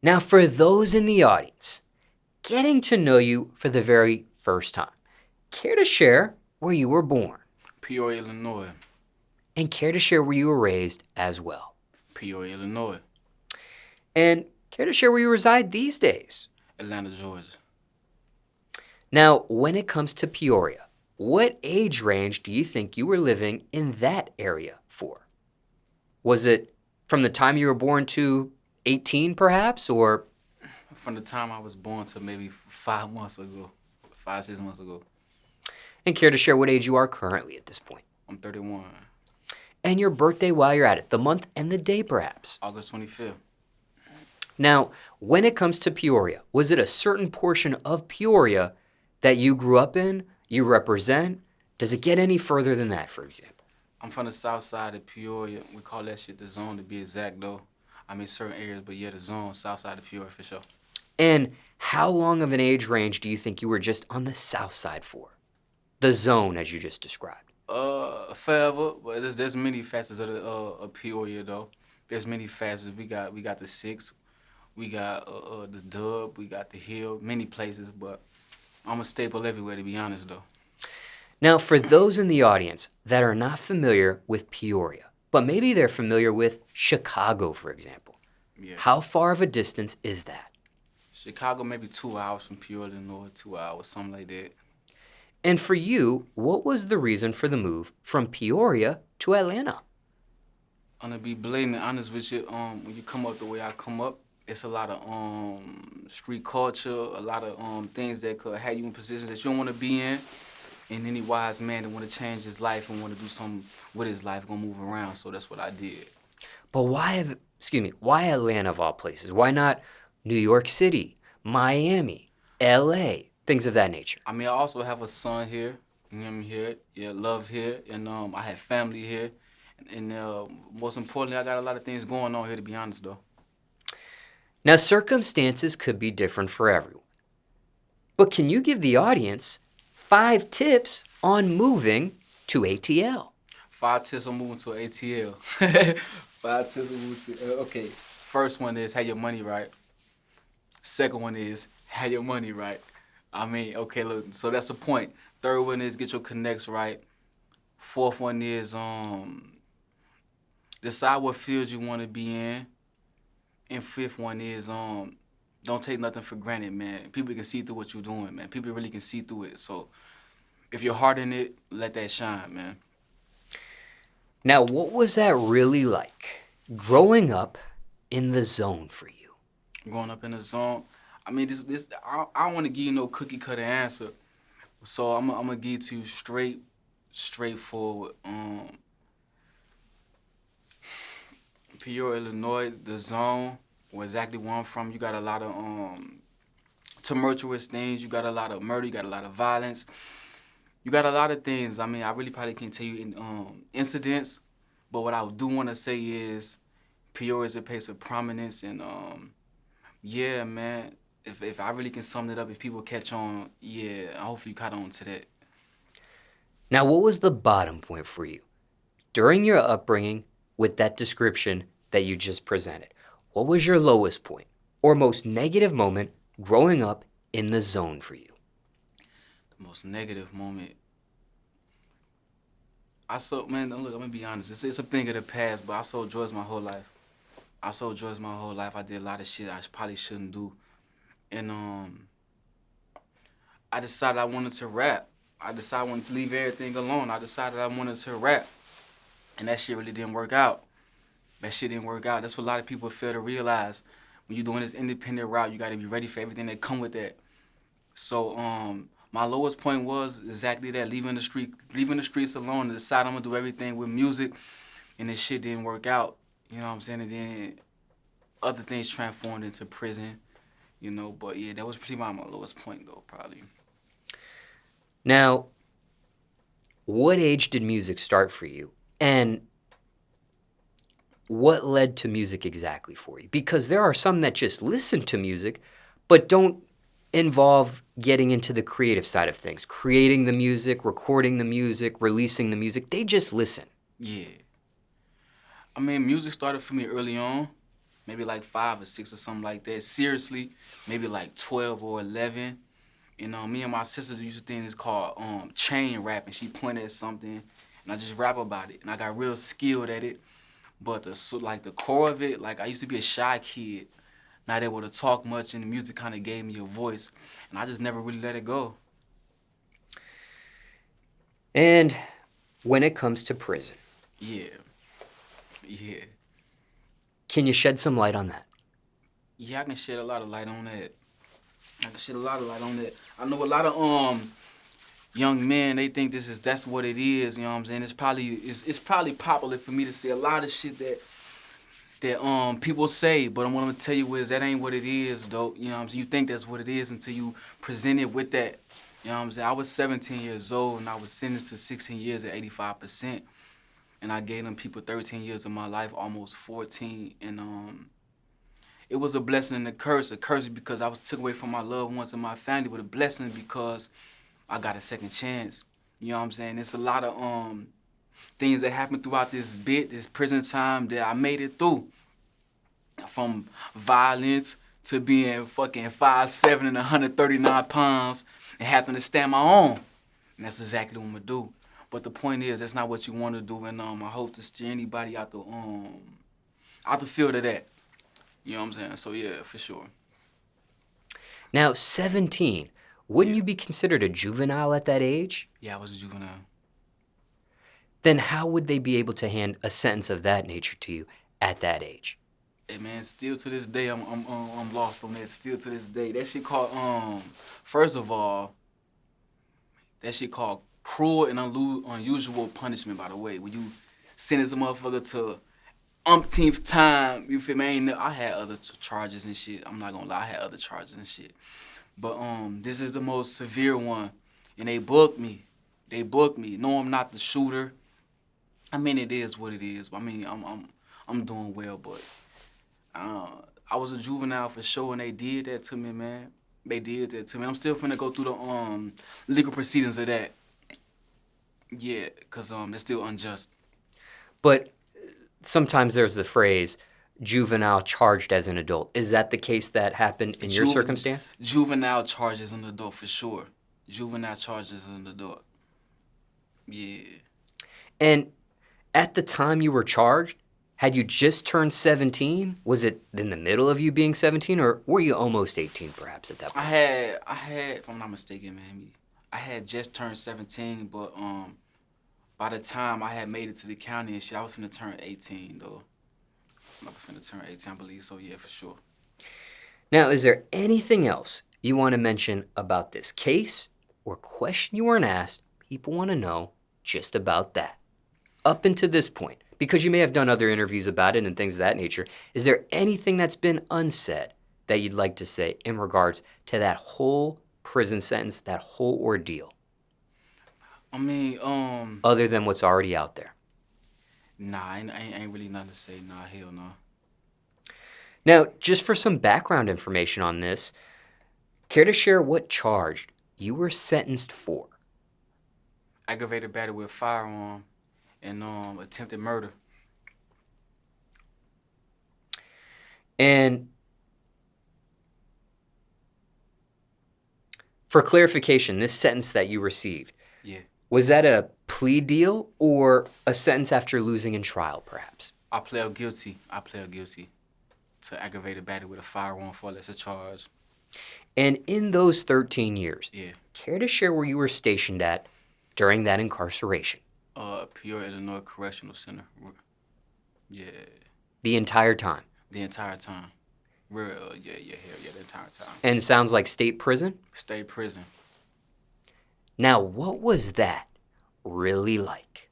Now, for those in the audience, getting to know you for the very first time, care to share where you were born? Peoria, Illinois. And care to share where you were raised as well? Peoria, Illinois. And care to share where you reside these days? Atlanta, Georgia. Now, when it comes to Peoria, what age range do you think you were living in that area for? Was it from the time you were born to 18 perhaps, or? From the time I was born to maybe 5 months ago, 5, 6 months ago. And care to share what age you are currently at this point? I'm 31. And your birthday while you're at it, the month and the day perhaps? August 25th. Now, when it comes to Peoria, was it a certain portion of Peoria that you grew up in, you represent? Does it get any further than that, for example? I'm from the south side of Peoria. We call that shit the zone to be exact, though. I mean, certain areas, but yeah, the zone, south side of Peoria for sure. And how long of an age range do you think you were just on the south side for? The zone, as you just described. Forever, but there's many facets of the of Peoria, though. There's many facets. We got the 6, we got the Dub, we got the Hill, many places, but I'm a staple everywhere, to be honest, though. Now, for those in the audience that are not familiar with Peoria, but maybe they're familiar with Chicago, for example, Yeah. how far of a distance is that? Chicago, maybe 2 hours from Peoria, Illinois, 2 hours, something like that. And for you, what was the reason for the move from Peoria to Atlanta? I'm gonna be blatant and honest with you. When you come up the way I come up, it's a lot of street culture, a lot of things that could have you in positions that you don't want to be in. And any wise man that want to change his life and want to do something with his life, gonna move around. So that's what I did. But why Atlanta of all places? Why not New York City, Miami, LA, things of that nature? I mean, I also have a son here. You know what I mean? Here, yeah, love here, and I have family here, and most importantly, I got a lot of things going on here. To be honest, though. Now, circumstances could be different for everyone. But can you give the audience 5 tips on moving to ATL? 5 tips on moving to ATL. 5 tips on moving to. Okay, first one is have your money right. Second one is have your money right. I mean, okay, look, so that's the point. Third one is get your connects right. Fourth one is decide what field you want to be in. And fifth one is don't take nothing for granted, man. People can see through what you're doing, man. People really can see through it. So if you're hard in it, let that shine, man. Now, what was that really like, growing up in the zone for you? Growing up in the zone, I mean, I don't want to give you no cookie cutter answer. So I'm gonna give it to you straightforward. Peoria, Illinois, the zone, or exactly where I'm from, you got a lot of tumultuous things. You got a lot of murder. You got a lot of violence. You got a lot of things. I mean, I really probably can't tell you in incidents, but what I do want to say is Peoria is a place of prominence, and yeah, man. If I really can sum it up, if people catch on, yeah, hopefully you caught on to that. Now, what was the bottom point for you during your upbringing with that description that you just presented? What was your lowest point or most negative moment growing up in the zone for you? The most negative moment. Man, look, I'm gonna be honest. It's a thing of the past, but I sold drugs my whole life. I did a lot of shit I probably shouldn't do. And I decided I wanted to rap. I decided I wanted to leave everything alone. I decided I wanted to rap. And that shit really didn't work out. That's what a lot of people fail to realize. When you're doing this independent route, you got to be ready for everything that come with that. So my lowest point was exactly that, leaving the streets alone and decide I'm going to do everything with music. And this shit didn't work out. You know what I'm saying? And then other things transformed into prison. You know, but yeah, that was pretty much my lowest point, though, probably. Now, what age did music start for you? And what led to music exactly for you? Because there are some that just listen to music, but don't involve getting into the creative side of things, creating the music, recording the music, releasing the music. They just listen. Yeah. I mean, music started for me early on. maybe like 5 or 6 or something like that. Seriously, maybe like 12 or 11. Me and my sister used to think it's called chain rap, and she pointed at something, and I just rap about it, and I got real skilled at it. But the core of it, like I used to be a shy kid, not able to talk much, and the music kind of gave me a voice, and I just never really let it go. And when it comes to prison, Yeah. can you shed some light on that? Yeah, I can shed a lot of light on that. I know a lot of young men, they think that's what it is, you know what I'm saying? It's probably popular for me to say a lot of shit that people say, but what I'm gonna tell you is that ain't what it is, though. You know what I'm saying? You think that's what it is until you present it with that. You know what I'm saying? I was 17 years old and I was sentenced to 16 years at 85%. And I gave them people 13 years of my life, almost 14. And it was a blessing and a curse. A curse because I was took away from my loved ones and my family, but a blessing because I got a second chance. You know what I'm saying? It's a lot of things that happened throughout this prison time that I made it through. From violence to being fucking 5'7" and 139 pounds and having to stand my own. And that's exactly what I'm gonna do. But the point is, that's not what you want to do, and I hope to steer anybody out the field of that. You know what I'm saying? So yeah, for sure. Now, 17, wouldn't you be considered a juvenile at that age? Yeah, I was a juvenile. Then how would they be able to hand a sentence of that nature to you at that age? Hey man, still to this day, I'm lost on that. Still to this day, that shit called first of all, that shit called cruel and unusual punishment. By the way, when you sentence a motherfucker to umpteenth time, you feel me? I had other charges and shit. I'm not gonna lie, I had other charges and shit. But this is the most severe one, and they booked me. No, I'm not the shooter. I mean, it is what it is. I mean, I'm doing well, but. I was a juvenile for sure, and they did that to me, man. They did that to me. I'm still finna go through the legal proceedings of that. Yeah, because they're still unjust. But sometimes there's the phrase, juvenile charged as an adult. Is that the case that happened in your circumstance? Juvenile charged as an adult, for sure. Juvenile charged as an adult. Yeah. And at the time you were charged, had you just turned 17? Was it in the middle of you being 17, or were you almost 18 perhaps at that point? I had, if I'm not mistaken, man, I had just turned 17, but by the time I had made it to the county and shit, I was finna turn 18, though. I was finna turn 18, I believe, so yeah, for sure. Now, is there anything else you want to mention about this case or question you weren't asked? People want to know just about that. Up until this point, because you may have done other interviews about it and things of that nature, is there anything that's been unsaid that you'd like to say in regards to that whole prison sentence, that whole ordeal? I mean, other than what's already out there? Nah, I ain't really nothing to say. Nah, hell no. Now, just for some background information on this, care to share what charge you were sentenced for? Aggravated battery with a firearm and attempted murder. And for clarification, this sentence that you received, yeah, was that a plea deal or a sentence after losing in trial, perhaps? I pled guilty to aggravated battery with a firearm for a lesser charge. And in those 13 years, yeah, care to share where you were stationed at during that incarceration? Peoria, Illinois Correctional Center. Yeah. The entire time? The entire time. The entire time. And sounds like state prison? State prison. Now, what was that really like?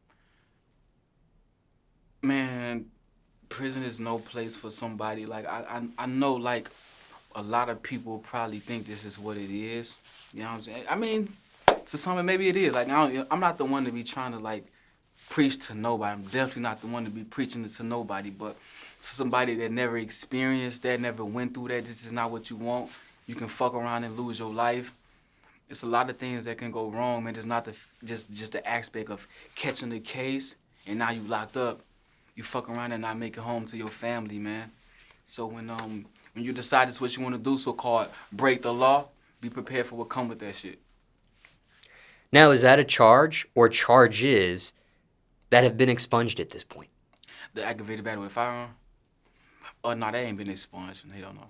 Man, prison is no place for somebody. Like, I know, like, a lot of people probably think this is what it is. You know what I'm saying? I mean, to some, maybe it is. Like, I'm not the one to be trying to, like, preach to nobody. I'm definitely not the one to be preaching it to nobody, but to somebody that never experienced that, never went through that, this is not what you want. You can fuck around and lose your life. It's a lot of things that can go wrong, man. It's not just the aspect of catching the case and now you locked up. You fuck around and not make it home to your family, man. So when you decide it's what you want to do, so-called break the law, be prepared for what come with that shit. Now, is that a charge or charges that have been expunged at this point? The aggravated battery with a firearm? Oh, no, that ain't been expunged. Hell no.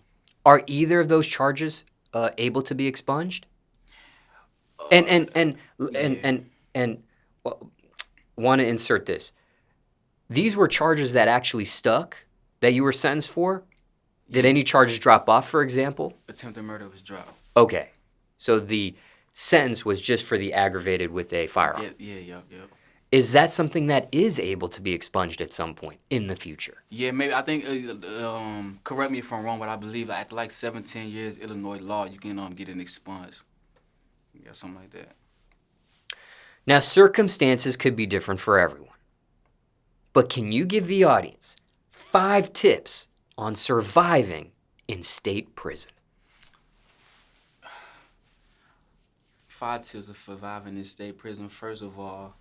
Are either of those charges able to be expunged? And want to insert this. These were charges that actually stuck that you were sentenced for? Did any charges drop off, for example? Attempted murder was dropped. Okay. So the sentence was just for the aggravated with a firearm. Yep. Is that something that is able to be expunged at some point in the future? Yeah, maybe. I think, correct me if I'm wrong, but I believe after like 17 years, Illinois law, you can get it expunged. Yeah, something like that. Now, circumstances could be different for everyone. But can you give the audience 5 tips on surviving in state prison? 5 tips of surviving in state prison. First of all,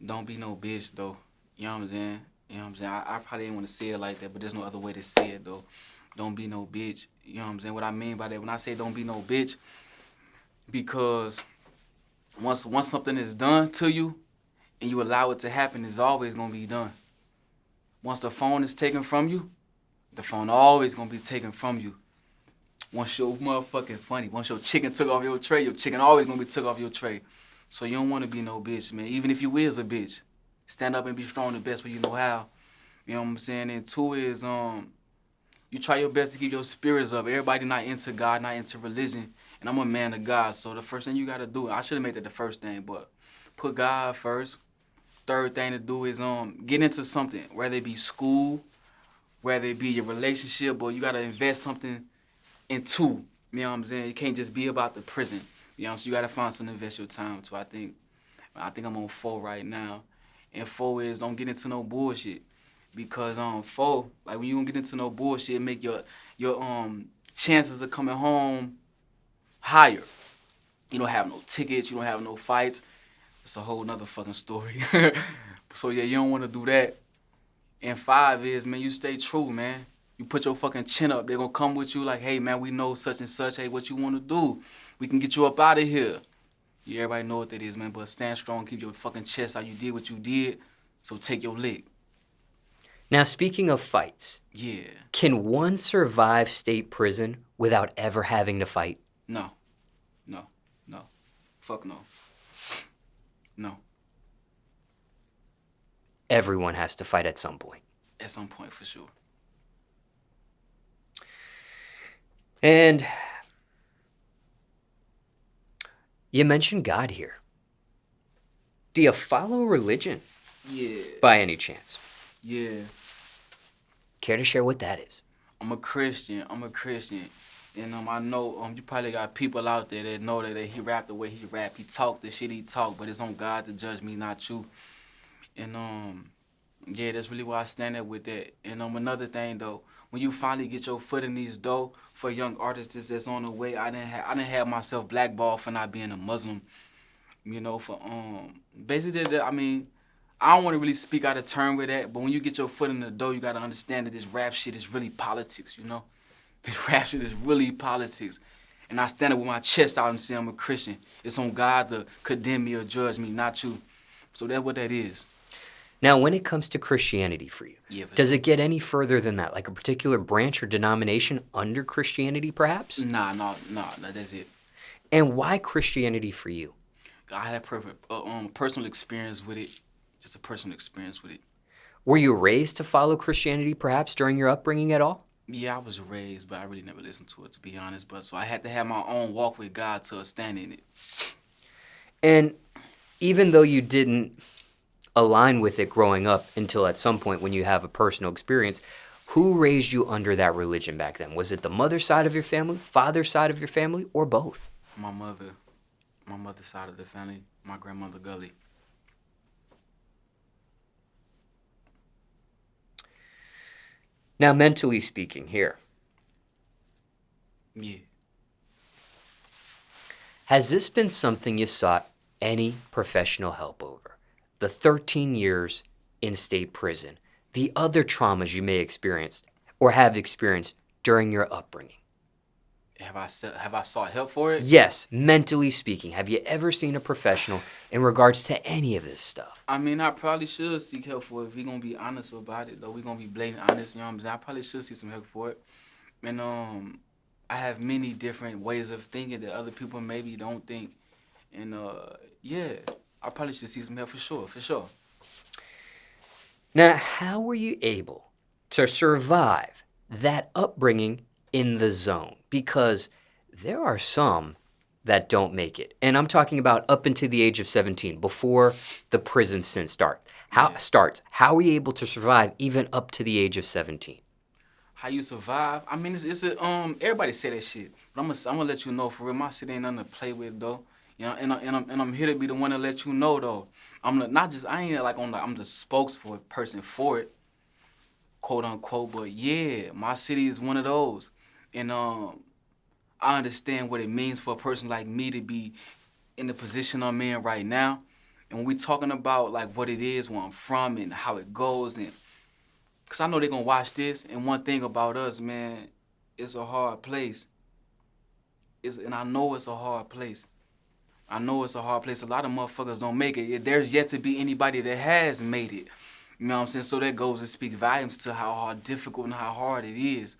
don't be no bitch, though. You know what I'm saying? I probably didn't want to say it like that, but there's no other way to say it, though. Don't be no bitch. You know what I'm saying? What I mean by that, when I say don't be no bitch, because once something is done to you and you allow it to happen, it's always going to be done. Once the phone is taken from you, the phone always going to be taken from you. Once your motherfucking funny, once your chicken took off your tray, your chicken always going to be took off your tray. So you don't want to be no bitch, man. Even if you is a bitch, stand up and be strong the best way you know how. You know what I'm saying? And 2 is, you try your best to keep your spirits up. Everybody not into God, not into religion. And I'm a man of God, so the first thing you got to do, I should have made that the first thing, but put God first. Third thing to do is get into something, whether it be school, whether it be your relationship, but you got to invest something into. You know what I'm saying? It can't just be about the prison. You know, so you got to find something to invest your time to. I think I'm on 4 right now. And 4 is don't get into no bullshit. Because 4, like when you don't get into no bullshit, it make your chances of coming home higher. You don't have no tickets, you don't have no fights. It's a whole nother fucking story. So yeah, you don't want to do that. And 5 is, man, you stay true, man. You put your fucking chin up. They're going to come with you like, hey, man, we know such and such. Hey, what you want to do? We can get you up out of here. Yeah, everybody know what that is, man. But stand strong, keep your fucking chest out. You did what you did, so take your lick. Now, speaking of fights, Yeah. can one survive state prison without ever having to fight? No. Fuck no. No. Everyone has to fight at some point. At some point, for sure. And you mentioned God here. Do you follow religion Yeah. by any chance? Yeah. Care to share what that is? I'm a Christian. And I know you probably got people out there that know that he rap the way he rap. He talk the shit he talk, but it's on God to judge me, not you. And yeah, that's really where I stand at with that. And another thing though, when you finally get your foot in these door for young artists that's on the way, I didn't have myself blackballed for not being a Muslim. You know, for basically I mean, I don't want to really speak out of turn with that, but when you get your foot in the door, you got to understand that this rap shit is really politics, you know? This rap shit is really politics. And I stand up with my chest out and say I'm a Christian. It's on God to condemn me or judge me, not you. So that's what that is. Now, when it comes to Christianity for you, does it get any further than that? Like a particular branch or denomination under Christianity, perhaps? Nah, that's it. And why Christianity for you? I had a personal experience with it. Just a personal experience with it. Were you raised to follow Christianity, perhaps, during your upbringing at all? Yeah, I was raised, but I really never listened to it, to be honest. But so I had to have my own walk with God to stand in it. And even though you didn't align with it growing up until at some point when you have a personal experience, who raised you under that religion back then? Was it the mother side of your family, father side of your family, or both? My mother's side of the family, my grandmother Gully. Now, mentally speaking here, Yeah. has this been something you sought any professional help over? The 13 years in state prison, the other traumas you may have experienced, or have experienced during your upbringing? Have I sought help for it? Yes, mentally speaking. Have you ever seen a professional in regards to any of this stuff? I mean, I probably should seek help for it if we're going to be honest about it, though. We're going to be blatant honest, you know what I'm saying? I probably should seek some help for it. And I have many different ways of thinking that other people maybe don't think. And, yeah, I probably should seek some help for sure, for sure. Now, how were you able to survive that upbringing in the zone? Because there are some that don't make it. And I'm talking about up into the age of 17, before the prison sentence starts. How were you able to survive even up to the age of 17? How you survive? I mean, everybody say that shit, but I'm gonna let you know for real. My shit ain't nothing to play with though. You know, and I'm here to be the one to let you know though. I'm the spokesperson for it, quote unquote. But yeah, my city is one of those, and I understand what it means for a person like me to be in the position I'm in right now. And when we talking about like what it is, where I'm from, and how it goes, and because I know they're going to watch this, and one thing about us, man, it's a hard place. And I know it's a hard place. I know it's a hard place. A lot of motherfuckers don't make it. There's yet to be anybody that has made it. You know what I'm saying? So that goes to speak volumes to how difficult and how hard it is.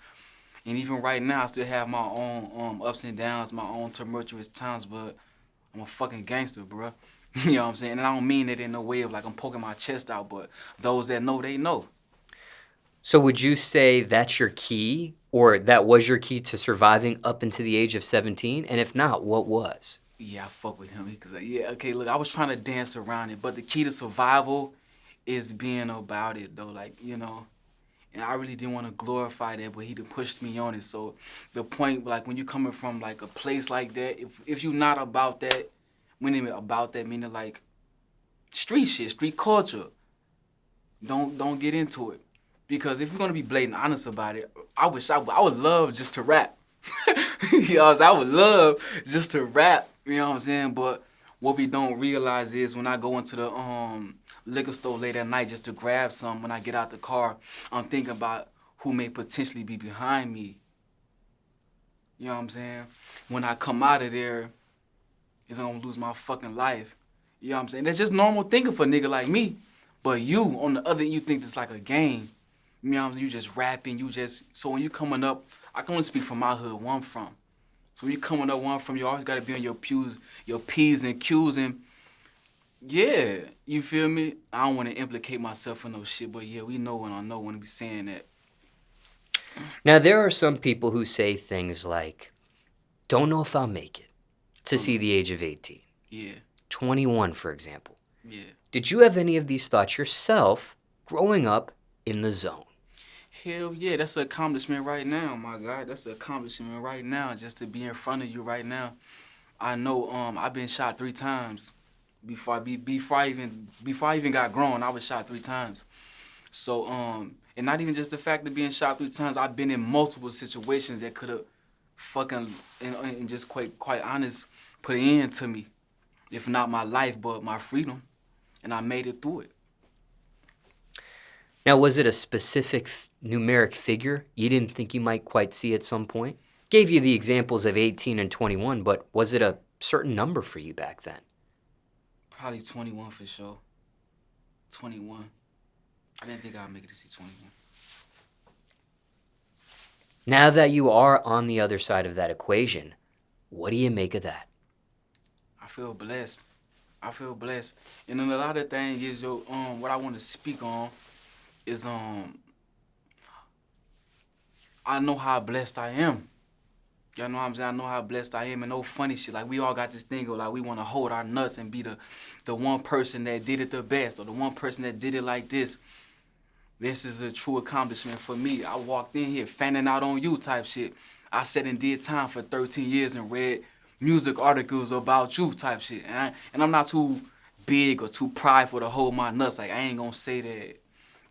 And even right now, I still have my own ups and downs, my own tumultuous times, but I'm a fucking gangster, bro. You know what I'm saying? And I don't mean it in no way of like I'm poking my chest out, but those that know, they know. So would you say that's your key, or that was your key to surviving up into the age of 17? And if not, what was? Yeah, I fuck with him. Because, yeah, okay, look, I was trying to dance around it, but the key to survival is being about it, though, like, you know. And I really didn't want to glorify that, but he done pushed me on it. So the point, like, when you coming from, like, a place like that, if you not about that, meaning, like, street shit, street culture, don't get into it. Because if you're going to be blatant honest about it, I would love just to rap. You know what I'm saying? I would love just to rap, you know what I'm saying? But what we don't realize is when I go into the liquor store late at night just to grab some, when I get out the car, I'm thinking about who may potentially be behind me. You know what I'm saying? When I come out of there, is I'm going to lose my fucking life. You know what I'm saying? That's just normal thinking for a nigga like me. But you, on the other end, you think it's like a game. You know what I'm saying? You just rapping, so when you coming up, I can only speak from my hood, where I'm from. So when you coming up where I'm from, you always got to be on your P's and Q's, and yeah, you feel me? I don't want to implicate myself in no shit, but yeah, we know when I know when we saying that. Now, there are some people who say things like, don't know if I'll make it to see the age of 18. Yeah. 21, for example. Yeah. Did you have any of these thoughts yourself growing up in the zone? Hell yeah, that's an accomplishment right now, my guy. That's an accomplishment right now, just to be in front of you right now. I know I've been shot 3 times. Before I even got grown, I was shot 3 times. So and not even just the fact of being shot 3 times, I've been in multiple situations that could have fucking and just quite honest put an end to me. If not my life, but my freedom. And I made it through it. Now, was it a specific numeric figure you didn't think you might quite see at some point? Gave you the examples of 18 and 21, but was it a certain number for you back then? Probably 21 for sure. 21. I didn't think I'd make it to see 21. Now that you are on the other side of that equation, what do you make of that? I feel blessed. And then a lot of things is what I want to speak on is I know how blessed I am. You know what I'm saying? I know how blessed I am, and no funny shit. Like, we all got this thing of, like, we want to hold our nuts and be the one person that did it the best, or the one person that did it like this. This is a true accomplishment for me. I walked in here fanning out on you type shit. I sat and did time for 13 years and read music articles about you type shit. And I'm not too big or too prideful to hold my nuts. Like, I ain't gonna say that.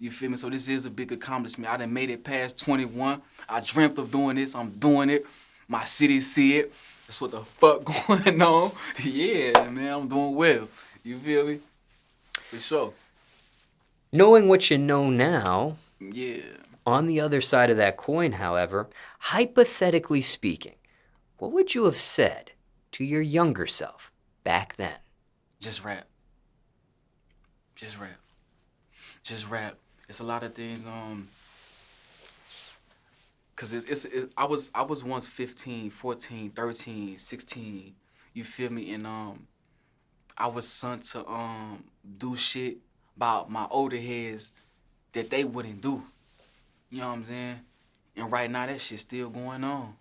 You feel me? So this is a big accomplishment. I done made it past 21. I dreamt of doing this. I'm doing it. My city see it. That's what the fuck going on. Yeah, man, I'm doing well. You feel me? For sure. Knowing what you know now, yeah, On the other side of that coin, however, hypothetically speaking, what would you have said to your younger self back then? Just rap. Just rap. Just rap. It's a lot of things. Cause I was once 15, 14, 13, 16. You feel me? And I was sent to do shit about my older heads that they wouldn't do. You know what I'm saying? And right now that shit's still going on.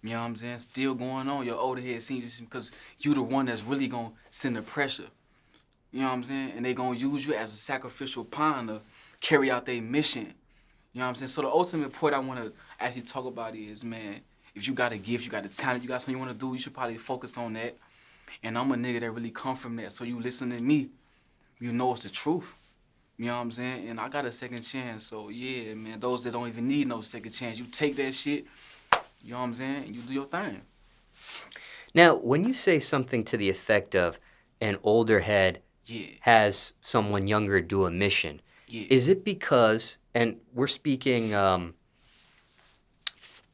You know what I'm saying? Still going on. Your older head seems because you the one that's really gonna send the pressure. You know what I'm saying? And they gonna use you as a sacrificial pawn to carry out their mission. You know what I'm saying? So the ultimate point I wanna actually talk about is, man, if you got a gift, you got a talent, you got something you wanna do, you should probably focus on that. And I'm a nigga that really come from that. So you listen to me, you know it's the truth. You know what I'm saying? And I got a second chance. So yeah, man, those that don't even need no second chance, you take that shit, you know what I'm saying? And you do your thing. Now, when you say something to the effect of an older head has someone younger do a mission, is it because, and we're speaking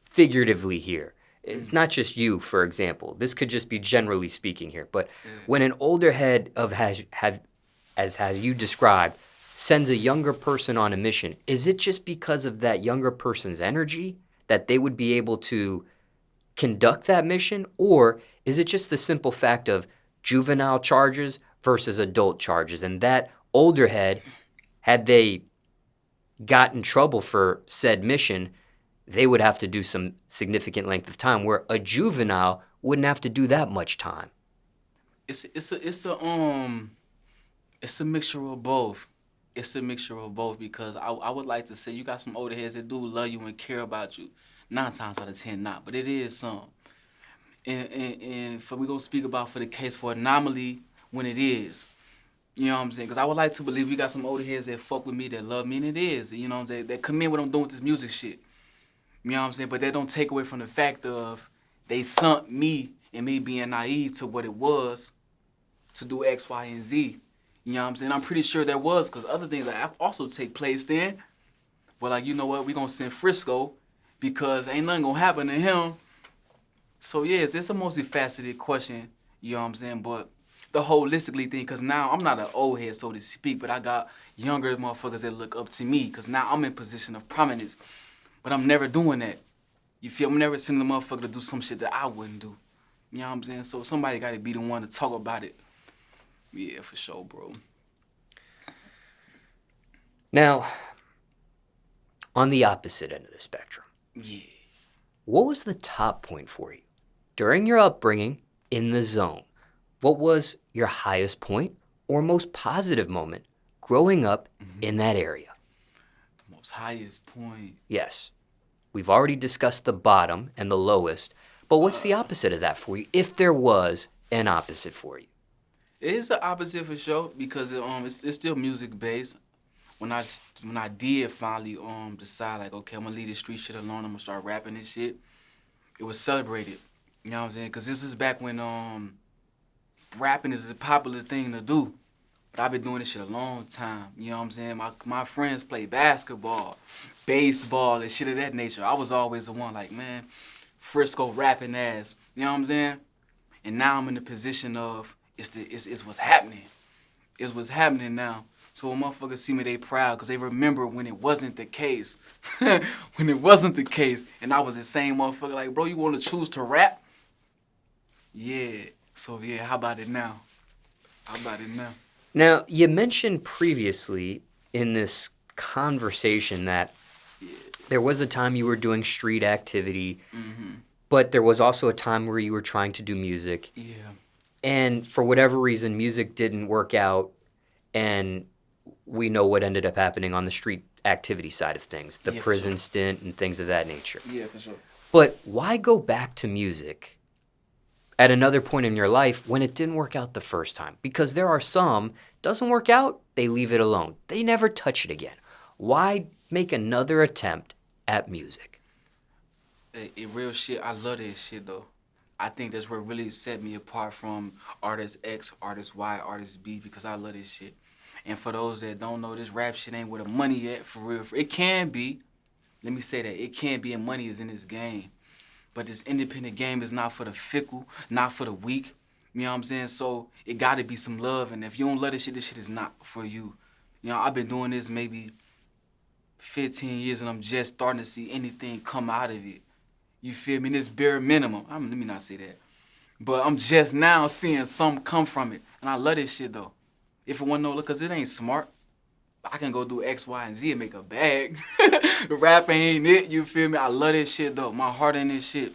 figuratively here, it's not just you, for example. This could just be generally speaking here. But when an older head of as you described, sends a younger person on a mission, is it just because of that younger person's energy that they would be able to conduct that mission? Or is it just the simple fact of juvenile charges versus adult charges? And that older head, had they got in trouble for said mission, they would have to do some significant length of time, where a juvenile wouldn't have to do that much time. It's a mixture of both. It's a mixture of both because I would like to say you got some older heads that do love you and care about you. 9 times out of 10 not, but it is some. And for we gonna speak about for the case for anomaly when it is. You know what I'm saying? Because I would like to believe we got some older heads that fuck with me, that love me, and it is. You know what I'm saying? That commend what I'm doing with this music shit. You know what I'm saying? But that don't take away from the fact of they sunk me and me being naive to what it was to do X, Y, and Z. You know what I'm saying? I'm pretty sure there was, because other things that also take place then. But like, you know what? We gonna send Frisco because ain't nothing gonna happen to him. So yeah, it's a multifaceted question. You know what I'm saying? But the holistically thing, because now I'm not an old head, so to speak, but I got younger motherfuckers that look up to me, because now I'm in position of prominence. But I'm never doing that. You feel? I'm never sending a motherfucker to do some shit that I wouldn't do. You know what I'm saying? So somebody got to be the one to talk about it. Yeah, for sure, bro. Now, on the opposite end of the spectrum, what was the top point for you during your upbringing in the zone? What was your highest point or most positive moment growing up in that area? The most highest point. Yes. We've already discussed the bottom and the lowest, but what's the opposite of that for you, if there was an opposite for you? It is the opposite for sure because it's still music based. When I did finally decide like, okay, I'm gonna leave this street shit alone, I'm gonna start rapping and shit, it was celebrated. You know what I'm saying? Because this is back when rapping is a popular thing to do. But I've been doing this shit a long time. You know what I'm saying? My friends play basketball, baseball, and shit of that nature. I was always the one like, man, Frisco rapping ass. You know what I'm saying? And now I'm in the position of it's what's happening. It's what's happening now. So when motherfuckers see me, they proud because they remember when it wasn't the case. When it wasn't the case. And I was the same motherfucker like, bro, you want to choose to rap? Yeah. So, yeah, how about it now? How about it now? Now, you mentioned previously in this conversation that there was a time you were doing street activity, but there was also a time where you were trying to do music. Yeah. And for whatever reason, music didn't work out, and we know what ended up happening on the street activity side of things, the prison stint and things of that nature. Yeah, for sure. But why go back to music at another point in your life when it didn't work out the first time? Because there are some, doesn't work out, they leave it alone. They never touch it again. Why make another attempt at music? Real shit, I love this shit, though. I think that's what really set me apart from artist X, artist Y, artist B, because I love this shit. And for those that don't know, this rap shit ain't where the money at, for real. It can be, Let me say that. It can be, and money is in this game. But this independent game is not for the fickle, not for the weak. You know what I'm saying? So it gotta be some love, and if you don't love this shit is not for you. You know, I've been doing this maybe 15 years, and I'm just starting to see anything come out of it. You feel me? This bare minimum. Let me not say that. But I'm just now seeing some come from it. And I love this shit, though. If it wasn't no look, because it ain't smart. I can go do X, Y, and Z and make a bag. Rapping ain't it, you feel me? I love this shit, though. My heart in this shit.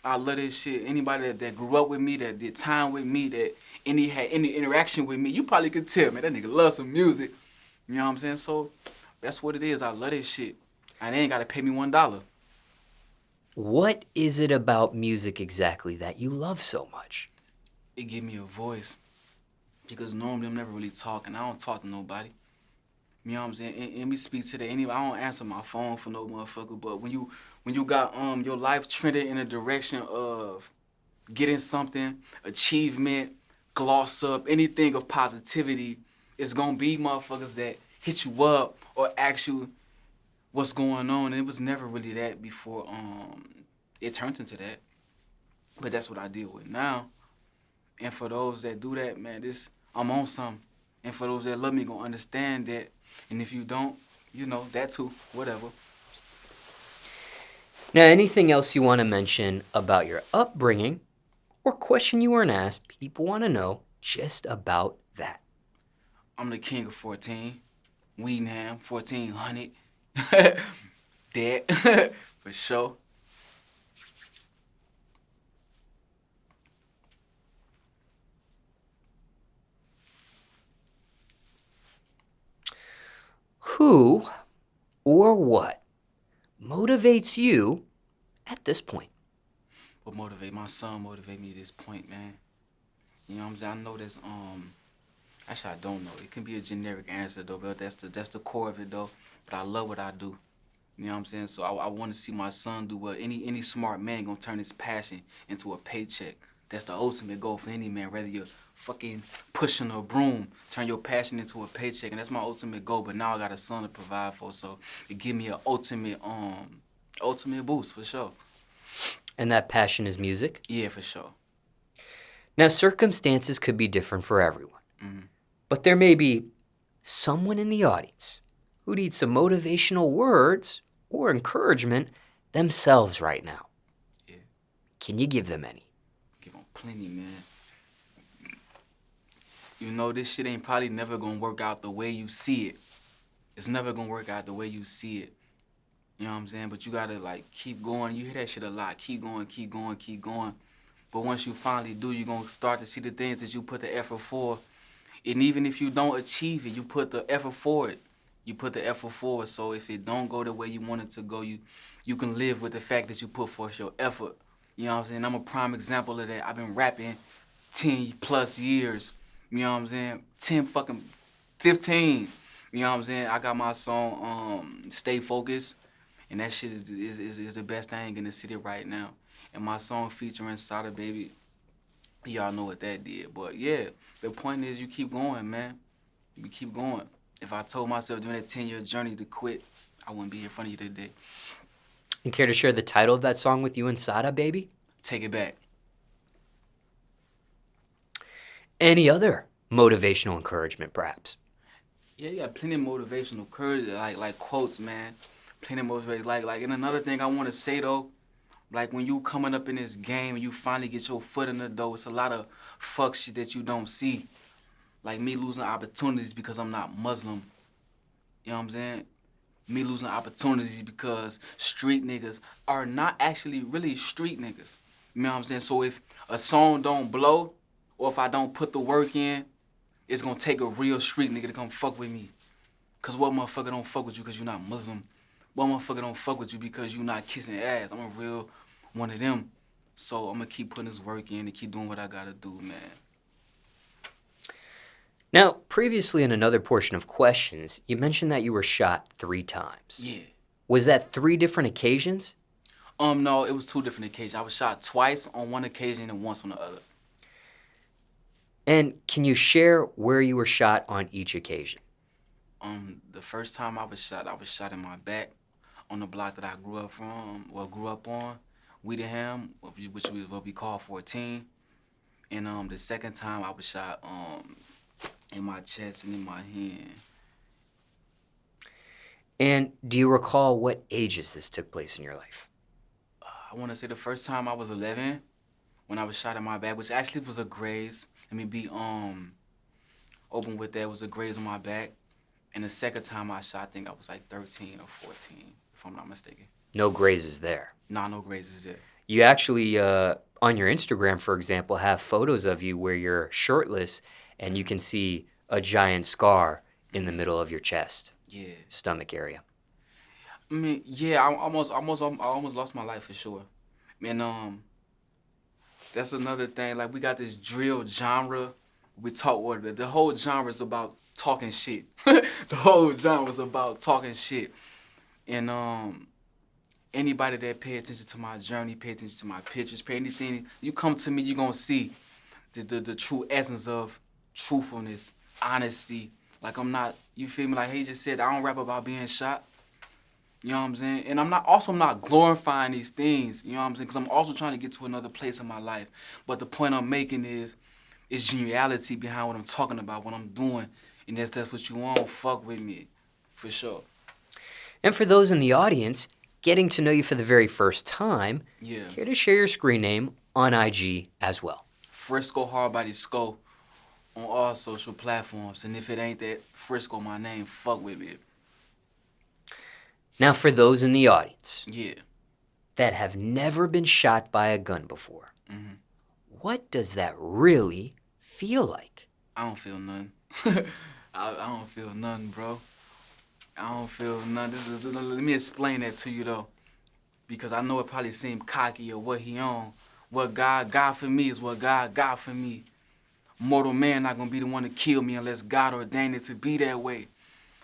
I love this shit. Anybody that grew up with me, that did time with me, that had any interaction with me, you probably could tell, man, that nigga love some music. You know what I'm saying? So that's what it is. I love this shit. And they ain't got to pay me $1. What is it about music exactly that you love so much? It give me a voice. Because normally I'm never really talking. I don't talk to nobody. You know what I'm saying? And we speak to anybody. I don't answer my phone for no motherfucker. But when you got your life trended in a direction of getting something, achievement, gloss up, anything of positivity, it's gonna be motherfuckers that hit you up or ask you what's going on. And it was never really that before it turned into that. But that's what I deal with now. And for those that do that, man, I'm on something. And for those that love me, gonna understand that. And if you don't, you know, that too, whatever. Now, anything else you want to mention about your upbringing or question you weren't asked, people want to know just about that. I'm the king of 14. Weedingham, 1400. Dead, for sure. Who or what motivates you at this point? What motivate my son motivate me at this point, man. You know what I'm saying? I know this actually I don't know. It can be a generic answer though, but that's the core of it though. But I love what I do. You know what I'm saying? So I want to see my son do what any smart man gonna turn his passion into a paycheck. That's the ultimate goal for any man, whether you're fucking pushing a broom, turn your passion into a paycheck, and that's my ultimate goal. But now I got a son to provide for, so it give me an ultimate boost for sure. And that passion is music? Yeah, for sure. Now, circumstances could be different for everyone, but there may be someone in the audience who needs some motivational words or encouragement themselves right now. Yeah. Can you give them any? Give them plenty, man. You know, this shit ain't probably never gonna work out the way you see it. It's never gonna work out the way you see it. You know what I'm saying? But you gotta, like, keep going. You hear that shit a lot. Keep going, keep going, keep going. But once you finally do, you're gonna start to see the things that you put the effort for. And even if you don't achieve it, you put the effort for it. You put the effort forward. So if it don't go the way you want it to go, you can live with the fact that you put forth your effort. You know what I'm saying? I'm a prime example of that. I've been rapping 10 plus years. You know what I'm saying? 15. You know what I'm saying? I got my song, Stay Focused. And that shit is the best thing in the city right now. And my song featuring Sada Baby, y'all know what that did. But yeah, the point is you keep going, man. You keep going. If I told myself during that 10-year journey to quit, I wouldn't be in front of you today. And care to share the title of that song with you and Sada, baby? Take It Back. Any other motivational encouragement, perhaps? Yeah, you got plenty of motivational courage, like quotes, man. Plenty of motivation. Like, and another thing I want to say, though, like, when you coming up in this game and you finally get your foot in the door, it's a lot of fuck shit that you don't see. Like me losing opportunities because I'm not Muslim. You know what I'm saying? Me losing opportunities because street niggas are not actually really street niggas. You know what I'm saying? So if a song don't blow, or if I don't put the work in, it's gonna take a real street nigga to come fuck with me. Cause what motherfucker don't fuck with you because you're not Muslim? What motherfucker don't fuck with you because you not kissing ass? I'm a real one of them. So I'm gonna keep putting this work in and keep doing what I gotta do, man. Now, previously in another portion of questions, you mentioned that you were shot 3 times. Yeah. Was that 3 different occasions? No, it was 2 different occasions. I was shot twice on one occasion and once on the other. And can you share where you were shot on each occasion? The first time I was shot in my back. on the block that I grew up on, Weedham, which was what we call 14. And the second time I was shot in my chest and in my hand. And do you recall what ages this took place in your life? I want to say the first time I was 11 when I was shot in my back, which actually was a graze. Let me be open with that. It was a graze on my back. And the second time I shot, I think I was like 13 or 14, if I'm not mistaken. No grazes there. Nah, no grazes there. You actually, on your Instagram, for example, have photos of you where you're shirtless and you can see a giant scar in the middle of your chest. Yeah. Stomach area. I mean, yeah, I almost lost my life for sure. And that's another thing. Like, we got this drill genre. We talk order. The whole genre is about talking shit. The whole genre is about talking shit. And anybody that pay attention to my journey, pay attention to my pictures, pay anything, you come to me, you're gonna see the true essence of truthfulness, honesty. Like, I'm not, you feel me? Like he just said, I don't rap about being shot. You know what I'm saying? And I'm not glorifying these things, you know what I'm saying? Because I'm also trying to get to another place in my life. But the point I'm making is geniality behind what I'm talking about, what I'm doing. And that's what you want, fuck with me, for sure. And for those in the audience, getting to know you for the very first time, Yeah. here to share your screen name on IG as well. Frisco Hardbody Sco on all social platforms. And if it ain't that Frisco my name, fuck with me. Now, for those in the audience Yeah. that have never been shot by a gun before, Mm-hmm. what does that really feel like? I don't feel nothing. I don't feel nothing, bro. I don't feel nothing. Let me explain that to you, though. Because I know it probably seemed cocky or what he on. What God got for me is what God got for me. Mortal man not gonna be the one to kill me unless God ordained it to be that way.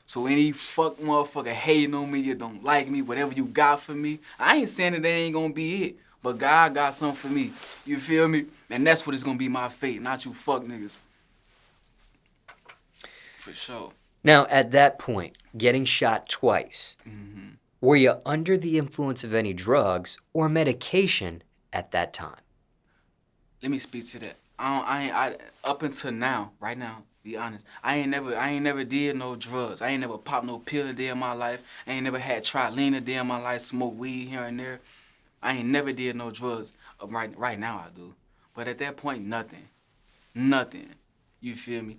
So any fuck motherfucker hating on me, you don't like me, whatever you got for me, I ain't saying that ain't gonna be it. But God got something for me. You feel me? And that's what is gonna be my fate, not you fuck niggas. For sure. Now, at that point, getting shot twice, were you under the influence of any drugs or medication at that time? Let me speak to that. I up until now, right now, be honest, I ain't never did no drugs. I ain't never popped no pill a day in my life. I ain't never had Trilene a day in my life, smoke weed here and there. I ain't never did no drugs. Right now I do. But at that point, nothing. Nothing. You feel me?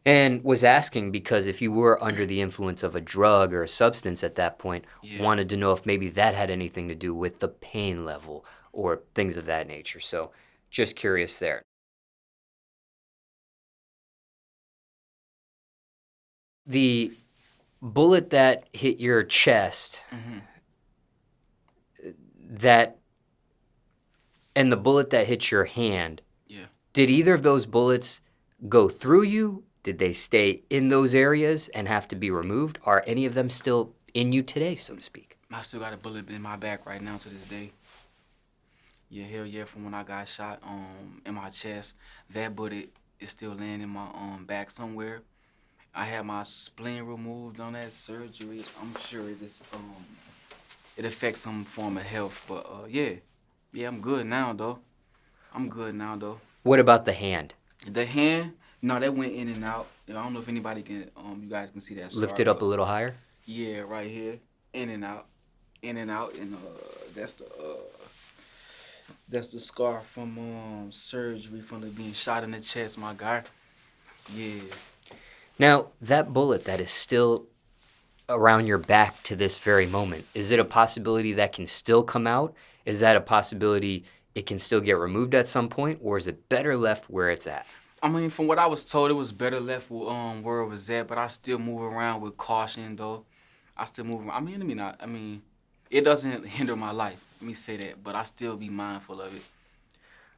And was asking because if you were under the influence of a drug or a substance at that point, wanted to know if maybe that had anything to do with the pain level or things of that nature. So just curious there. The bullet that hit your chest, and the bullet that hit your hand, did either of those bullets go through you? Did they stay in those areas and have to be removed? Are any of them still in you today, so to speak? I still got a bullet in my back right now to this day. Yeah, hell yeah, from when I got shot in my chest. That bullet is still laying in my back somewhere. I had my spleen removed on that surgery. I'm sure it affects some form of health. But yeah, I'm good now though. What about the hand? The hand, no, that went in and out. I don't know if anybody can, you guys can see that scar. Lift it up a little higher? Yeah, right here. In and out. And that's the scar from surgery, from being shot in the chest, my guy. Yeah. Now, that bullet that is still around your back to this very moment, is it a possibility that can still come out? Is that a possibility it can still get removed at some point, or is it better left where it's at? I mean, from what I was told, it was better left where it was at, but I still move around with caution, though. I still move around. I mean, it doesn't hinder my life. Let me say that, but I still be mindful of it.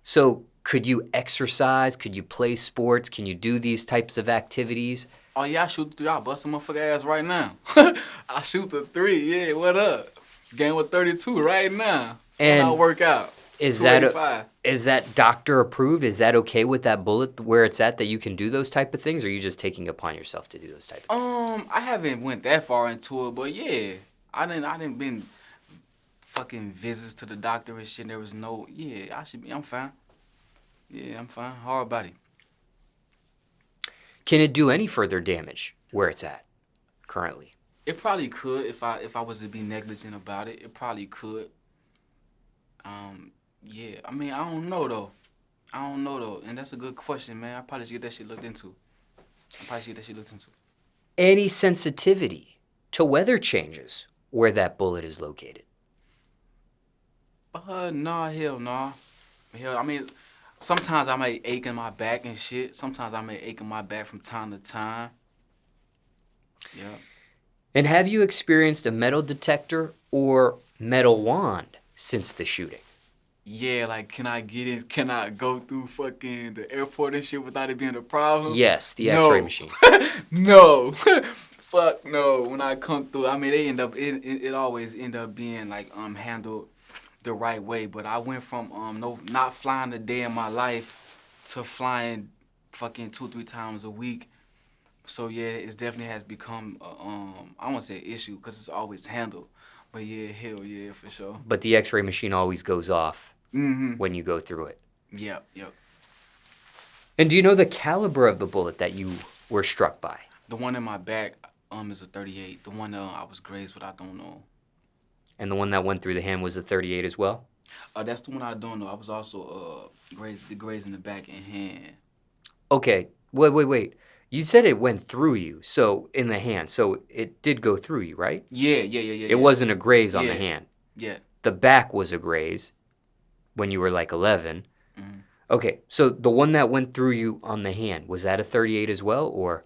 So could you exercise? Could you play sports? Can you do these types of activities? Oh, yeah, I shoot the three. I bust a motherfucker ass right now. I shoot the three. Yeah, what up? Game with 32 right now. And I work out. Is that 285. is that doctor approved? Is that okay with that bullet where it's at that you can do those type of things, or are you just taking it upon yourself to do those type of things? I haven't went that far into it, but yeah, I didn't been fucking visits to the doctor and shit. There was no, yeah, I'm fine. Yeah, I'm fine. Hard body. Can it do any further damage where it's at currently? It probably could if I was to be negligent about it. It probably could. Yeah. I mean, I don't know though. And that's a good question, man. I probably should get that shit looked into. Any sensitivity to weather changes where that bullet is located? Nah, hell nah. Hell, I mean, sometimes I may ache in my back and shit. Sometimes I may ache in my back from time to time. Yeah. And have you experienced a metal detector or metal wand since the shooting? Yeah, like, can I get in? Can I go through fucking the airport and shit without it being a problem? Yes, the No. X-ray machine. No. Fuck no. When I come through, I mean, it always end up being like handled the right way. But I went from not flying a day in my life to flying fucking 2-3 times a week. So yeah, it definitely has become I won't say an issue because it's always handled. But yeah, hell yeah, for sure. But the X-ray machine always goes off when you go through it. Yep. And do you know the caliber of the bullet that you were struck by? The one in my back is a 38. The one I was grazed with, I don't know. And the one that went through the hand was a 38 as well? That's the one I don't know. I was also grazed in the back and hand. Okay, wait. You said it went through you, so in the hand. So it did go through you, right? Yeah. It wasn't a graze on the hand. Yeah. The back was a graze when you were like 11. Okay, so the one that went through you on the hand, was that a 38 as well, or?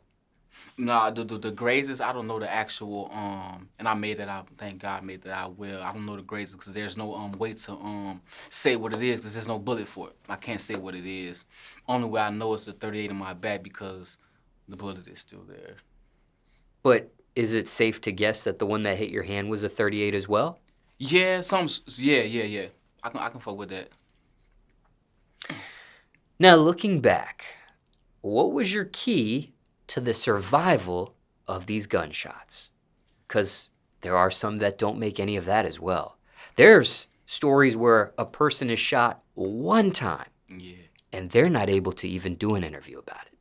Nah, the grazes, I don't know the actual, and I made that out, thank God I made that out well. I don't know the grazes because there's no way to say what it is because there's no bullet for it. I can't say what it is. Only way I know it's a 38 in my back because the bullet is still there. But is it safe to guess that the one that hit your hand was a 38 as well? Yeah, yeah. I can fuck with that. Now, looking back, what was your key to the survival of these gunshots? Because there are some that don't make any of that as well. There's stories where a person is shot one time, and they're not able to even do an interview about it.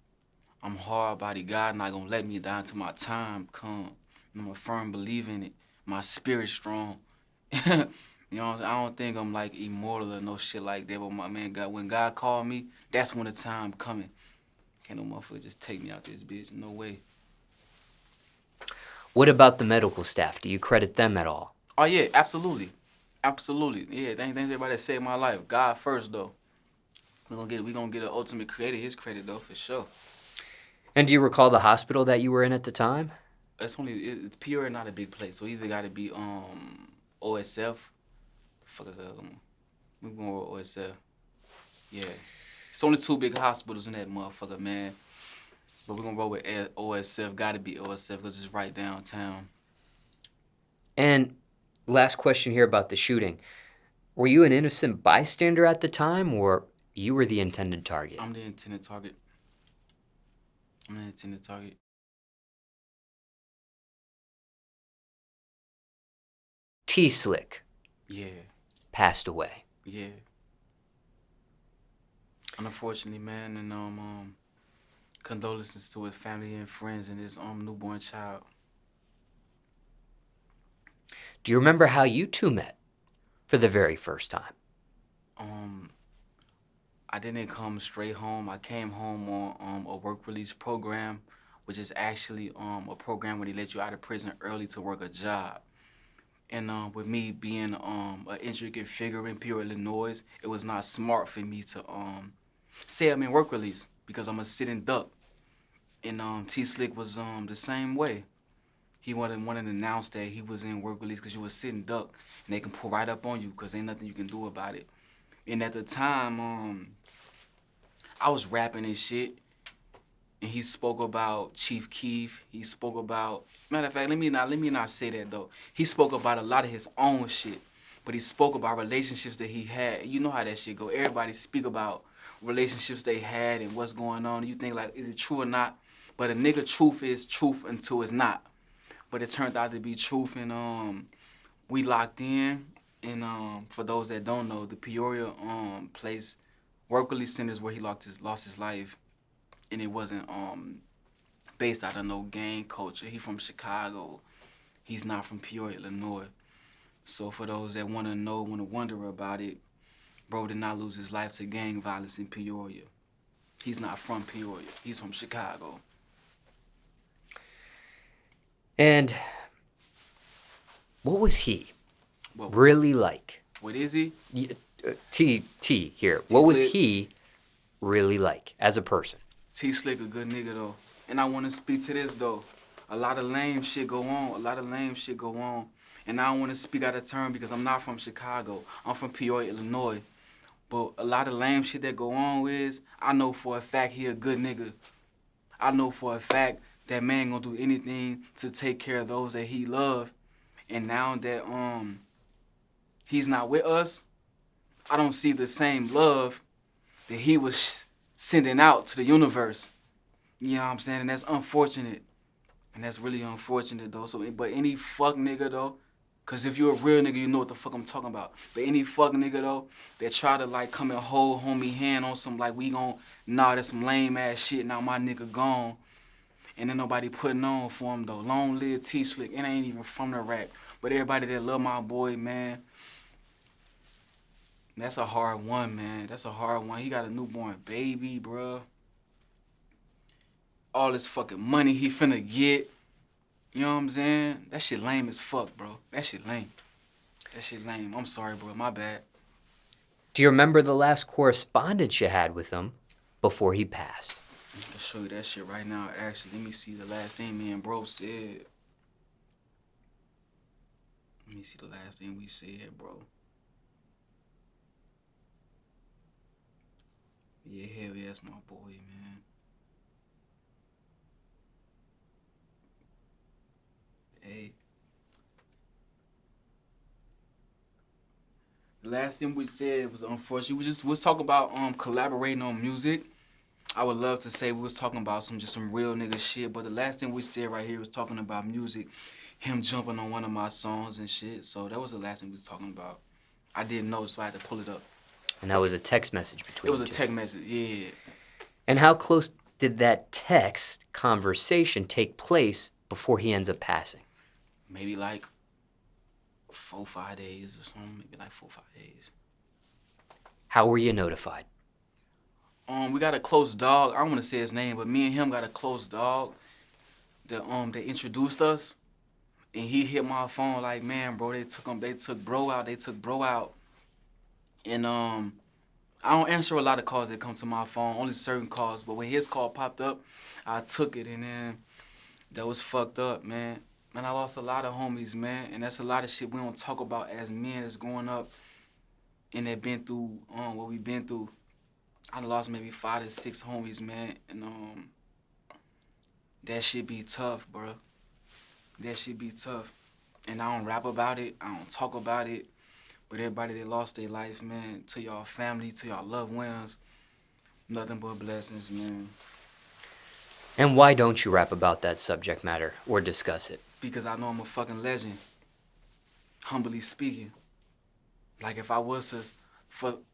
I'm hard body. God not gonna let me die until my time come. I'm a firm believer in it. My spirit's strong. You know what I'm saying? I don't think I'm like immortal or no shit like that. But my man, God, when God called me, that's when the time coming. Can't no motherfucker just take me out this bitch. No way. What about the medical staff? Do you credit them at all? Oh yeah, absolutely. Yeah, thanks everybody that saved my life. God first though. We gonna get an ultimate creator his credit though for sure. And do you recall the hospital that you were in at the time? It's Peoria, not a big place. So either gotta be OSF. Fuck is that? We going with OSF. Yeah. It's only 2 big hospitals in that motherfucker, man. But we're gonna roll with OSF. Gotta be OSF because it's right downtown. And last question here about the shooting. Were you an innocent bystander at the time, or you were the intended target? I'm the intended target. T-Slick. Yeah. Passed away. Yeah. Unfortunately, man, and condolences to his family and friends and his newborn child. Do you remember how you two met for the very first time? I didn't come straight home. I came home on a work release program, which is actually a program where they let you out of prison early to work a job. And with me being an intricate figure in Peoria, Illinois, it was not smart for me to say I'm in work release because I'm a sitting duck. And T-Slick was the same way. He wanted to announce that he was in work release because you was sitting duck and they can pull right up on you because ain't nothing you can do about it. And at the time, I was rapping and shit. And he spoke about Chief Keef. He spoke about, matter of fact, let me not say that though. He spoke about a lot of his own shit. but he spoke about relationships that he had. You know how that shit go. Everybody speak about relationships they had and what's going on. You think like, is it true or not? But a nigga truth is truth until it's not. But it turned out to be truth, and we locked in. And for those that don't know, the Peoria place, Workley Centers where he lost his life, and it wasn't based out of no gang culture. He from Chicago. He's not from Peoria, Illinois. So for those that want to wonder about it, bro did not lose his life to gang violence in Peoria. He's not from Peoria. He's from Chicago. And what was he really like? What is he? T here. What was he really like as a person? T Slick a good nigga though. And I want to speak to this though. A lot of lame shit go on. And I don't want to speak out of turn because I'm not from Chicago. I'm from Peoria, Illinois. But a lot of lame shit that go on is, I know for a fact he a good nigga. I know for a fact that man gonna do anything to take care of those that he love. And now that he's not with us, I don't see the same love that he was sending out to the universe. You know what I'm saying? And that's unfortunate. And that's really unfortunate though. So, but any fuck nigga though, cause if you're a real nigga, you know what the fuck I'm talking about. But any fuck nigga though, that try to like come and hold homie hand on some like that's some lame ass shit, now my nigga gone. And then nobody putting on for him though. Long live T Slick. It ain't even from the rap. But everybody that love my boy, man, that's a hard one, man. That's a hard one. He got a newborn baby, bruh. All this fucking money he finna get. You know what I'm saying? That shit lame as fuck, bro. That shit lame. I'm sorry, bro. My bad. Do you remember the last correspondence you had with him before he passed? I can show you that shit right now. Actually, let me see the last thing me and bro said. Let me see the last thing we said, bro. Yeah, hell yeah, that's my boy, man. Hey. The last thing we said was unfortunate. We was talking about collaborating on music. I would love to say we was talking about some real nigga shit, but the last thing we said right here was talking about music, him jumping on one of my songs and shit. So that was the last thing we was talking about. I didn't know, so I had to pull it up. And that was a text message between you two? It was a text message, yeah. And how close did that text conversation take place before he ends up passing? Maybe like 4 or 5 days or something. Maybe like 4 or 5 days. How were you notified? We got a close dog. I don't want to say his name, but me and him got a close dog that introduced us. And he hit my phone like, man, bro, they took bro out. And I don't answer a lot of calls that come to my phone, only certain calls. But when his call popped up, I took it, and then that was fucked up, man. And I lost a lot of homies, man. And that's a lot of shit we don't talk about as men that's growing up and that been through what we been through. I lost maybe 5 to 6 homies, man. And that shit be tough, bro. That shit be tough. And I don't rap about it. I don't talk about it. But everybody that lost their life, man, to y'all family, to y'all loved ones, nothing but blessings, man. And why don't you rap about that subject matter or discuss it? Because I know I'm a fucking legend. Humbly speaking. Like if I was to,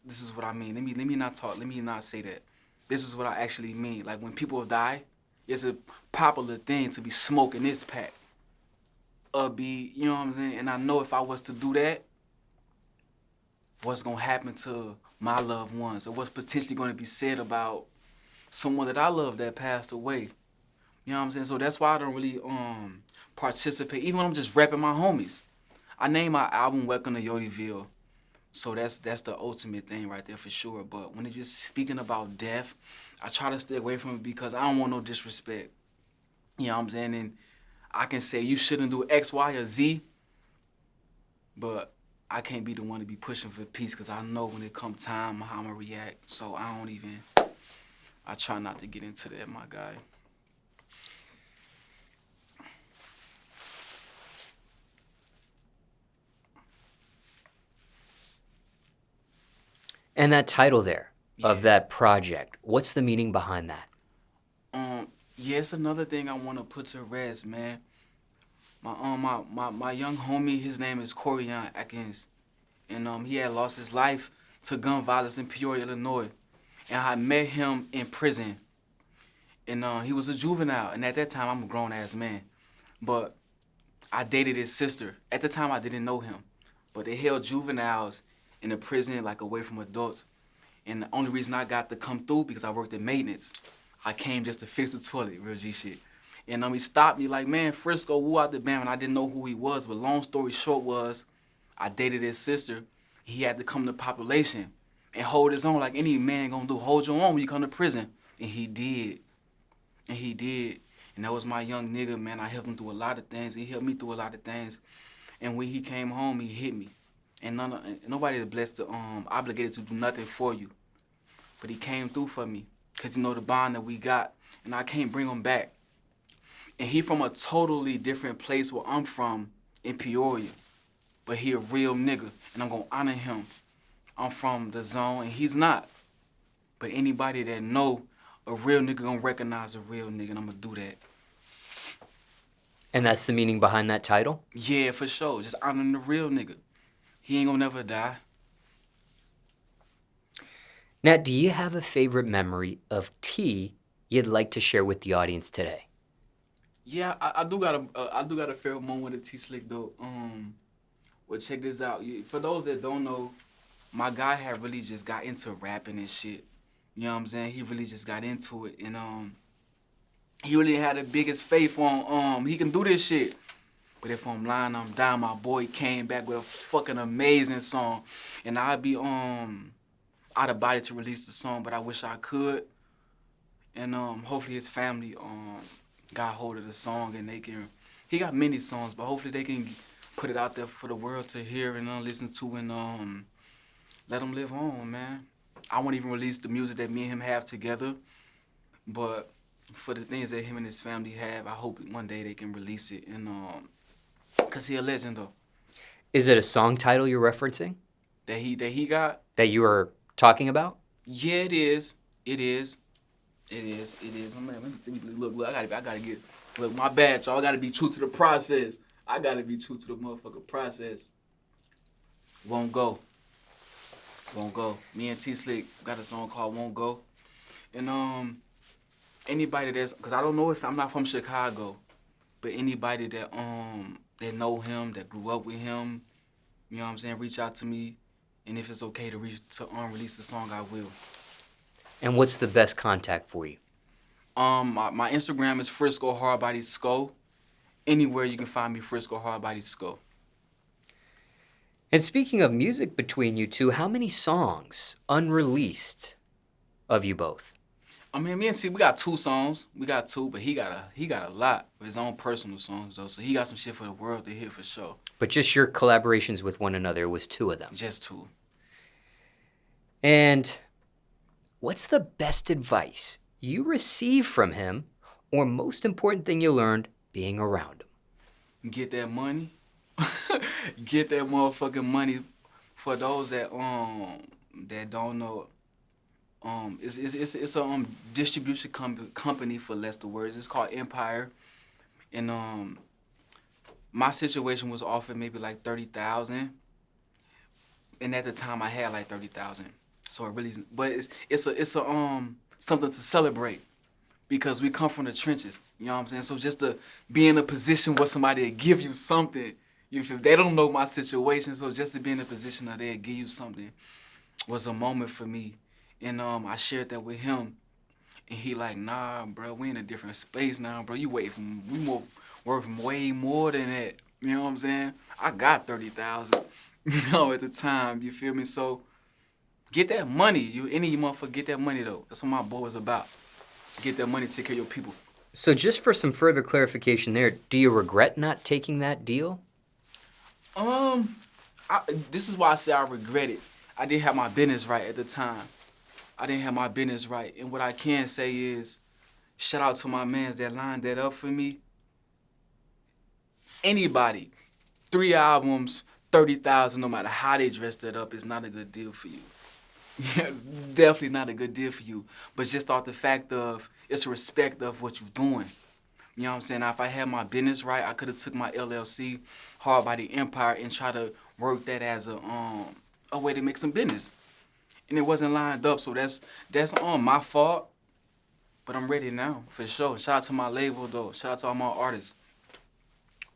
this is what I mean. Let me not say that. This is what I actually mean. Like when people die, it's a popular thing to be smoking this pack. You know what I'm saying? And I know if I was to do that, what's gonna happen to my loved ones, or what's potentially gonna be said about someone that I love that passed away. You know what I'm saying? So that's why I don't really participate, even when I'm just rapping my homies. I named my album Welcome to Yodeeville. So that's the ultimate thing right there for sure. But when it's just speaking about death, I try to stay away from it because I don't want no disrespect. You know what I'm saying? And I can say you shouldn't do X, Y, or Z, but I can't be the one to be pushing for peace because I know when it come time how I'm going to react. So I try not to get into that, my guy. And that title there of Yeah. that project, what's the meaning behind that? Yeah, it's another thing I want to put to rest, man. My young homie, his name is Corian Atkins, and he had lost his life to gun violence in Peoria, Illinois, and I met him in prison, and he was a juvenile, and at that time I'm a grown ass man, but I dated his sister. At the time I didn't know him, but they held juveniles in the prison like away from adults, and the only reason I got to come through because I worked in maintenance. I came just to fix the toilet, real G shit. And he stopped me like, man, Frisco, woo out the band, and I didn't know who he was. But long story short was, I dated his sister. He had to come to population and hold his own like any man gonna do. Hold your own when you come to prison. And he did. And he did. And that was my young nigga, man. I helped him through a lot of things. He helped me through a lot of things. And when he came home, he hit me. And nobody is blessed to obligated to do nothing for you. But he came through for me. Cause you know the bond that we got. And I can't bring him back. And he from a totally different place where I'm from in Peoria. But he a real nigga. And I'm gonna honor him. I'm from the zone and he's not. But anybody that know a real nigga gonna recognize a real nigga, and I'm gonna do that. And that's the meaning behind that title? Yeah, for sure. Just honoring the real nigga. He ain't gonna never die. Now, do you have a favorite memory of tea you'd like to share with the audience today? Yeah, I do got a favorite moment with T Slick though. Well, check this out. For those that don't know, my guy had really just got into rapping and shit. You know what I'm saying? He really just got into it, and he really had the biggest faith on he can do this shit. But if I'm lying, I'm down. My boy came back with a fucking amazing song, and I'd be out of body to release the song, but I wish I could. And hopefully his family got hold of the song and they can. He got many songs, but hopefully they can put it out there for the world to hear and listen to and let him live on, man. I won't even release the music that me and him have together, but for the things that him and his family have, I hope one day they can release it. And cause he a legend though. Is it a song title you're referencing? That he got? That you are talking about? Yeah, it is. It is. Oh, man, let me look. I gotta get. Look, my bad, y'all. I gotta be true to the process. I gotta be true to the motherfucking process. Won't go. Me and T Slick got a song called "Won't Go," and anybody that's, cause I don't know if I'm not from Chicago, but anybody that that know him, that grew up with him, you know what I'm saying, reach out to me, and if it's okay to release the song, I will. And what's the best contact for you? My Instagram is Frisco Hardbody Sco. Anywhere you can find me, Frisco Hardbody Sco. And speaking of music between you two, how many songs unreleased of you both? I mean, me and C, we got 2 songs. We got 2, but he got a lot of his own personal songs though. So he got some shit for the world to hear for sure. But just your collaborations with one another was 2 of them. Just 2. And what's the best advice you received from him, or most important thing you learned being around him? Get that money. Get that motherfucking money. For those that don't know, it's a distribution company for less the words. It's called Empire, and my situation was offered maybe like 30,000, and at the time I had like 30,000. So it really, but it's a something to celebrate, because we come from the trenches. You know what I'm saying? So just to be in a position where somebody will give you something, if they don't know my situation, so just to be in a position that they'll give you something was a moment for me. And I shared that with him, and he like, nah, bro, we in a different space now, bro. We worth way more than that. You know what I'm saying? I got 30,000, at the time. You feel me? So get that money. Any motherfucker get that money though. That's what my boy was about. Get that money, take care of your people. So just for some further clarification there, do you regret not taking that deal? This is why I say I regret it. I didn't have my business right at the time. And what I can say is, shout out to my mans that lined that up for me. Anybody, 3 albums, 30,000, no matter how they dressed it up, is not a good deal for you. Yeah, it's definitely not a good deal for you. But just off the fact of it's a respect of what you're doing. You know what I'm saying? Now, if I had my business right, I could have took my LLC, Hardbody Empire, and try to work that as a way to make some business. And it wasn't lined up, so that's my fault. But I'm ready now, for sure. Shout out to my label, though. Shout out to all my artists.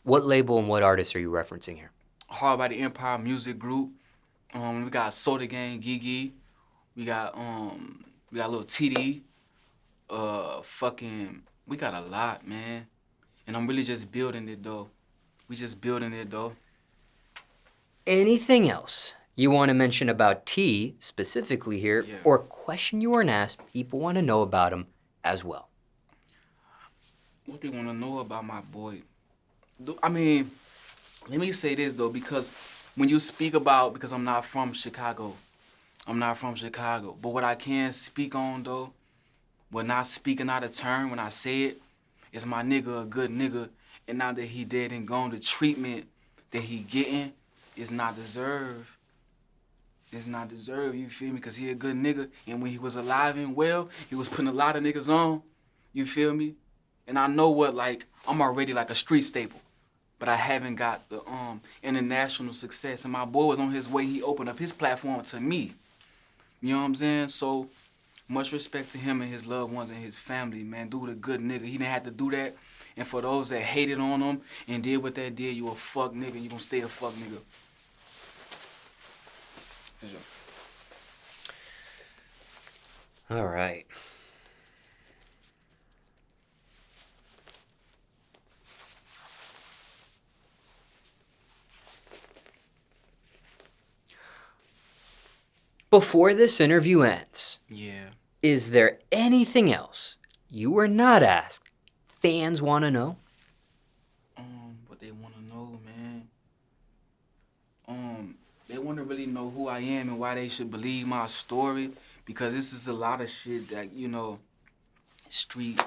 What label and what artist are you referencing here? Hardbody Empire Music Group. We got Soda Gang, Gigi. We got little TD. We got a lot, man. And I'm really just building it, though. We just building it, though. Anything else you want to mention about T specifically here, Yeah. or a question you weren't asked, people want to know about him as well? What they want to know about my boy? I mean, let me say this, though, because when you speak about, because I'm not from Chicago. But what I can speak on, though, when not speaking out of turn, when I say it, is my nigga a good nigga. And now that he dead and gone, the treatment that he getting is not deserved. It's not deserved, you feel me? Because he a good nigga. And when he was alive and well, he was putting a lot of niggas on. You feel me? And I know what, like, I'm already like a street staple. But I haven't got the international success. And my boy was on his way. He opened up his platform to me. You know what I'm saying? So, much respect to him and his loved ones and his family, man. Dude a good nigga. He didn't have to do that. And for those that hated on him and did what they did, you a fuck nigga. You gonna stay a fuck nigga. For sure. All right. Before this interview ends, Yeah. is there anything else you were not asked fans want to know? What they want to know, man. They want to really know who I am and why they should believe my story, because this is a lot of shit that, you know, street,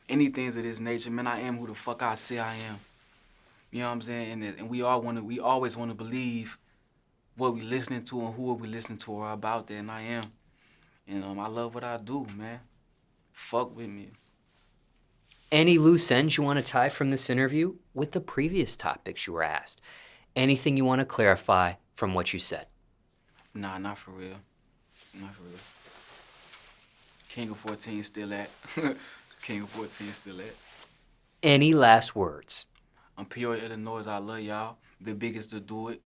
any things of this nature. Man, I am who the fuck I say I am. You know what I'm saying? And we always want to believe what we listening to and who we listening to are about that, and I am. And I love what I do, man. Fuck with me. Any loose ends you want to tie from this interview with the previous topics you were asked? Anything you want to clarify from what you said? Nah, not for real. Not for real. King of 14 still at. King of 14 still at. Any last words? I'm Peoria, Illinois. I love y'all. The biggest to do it.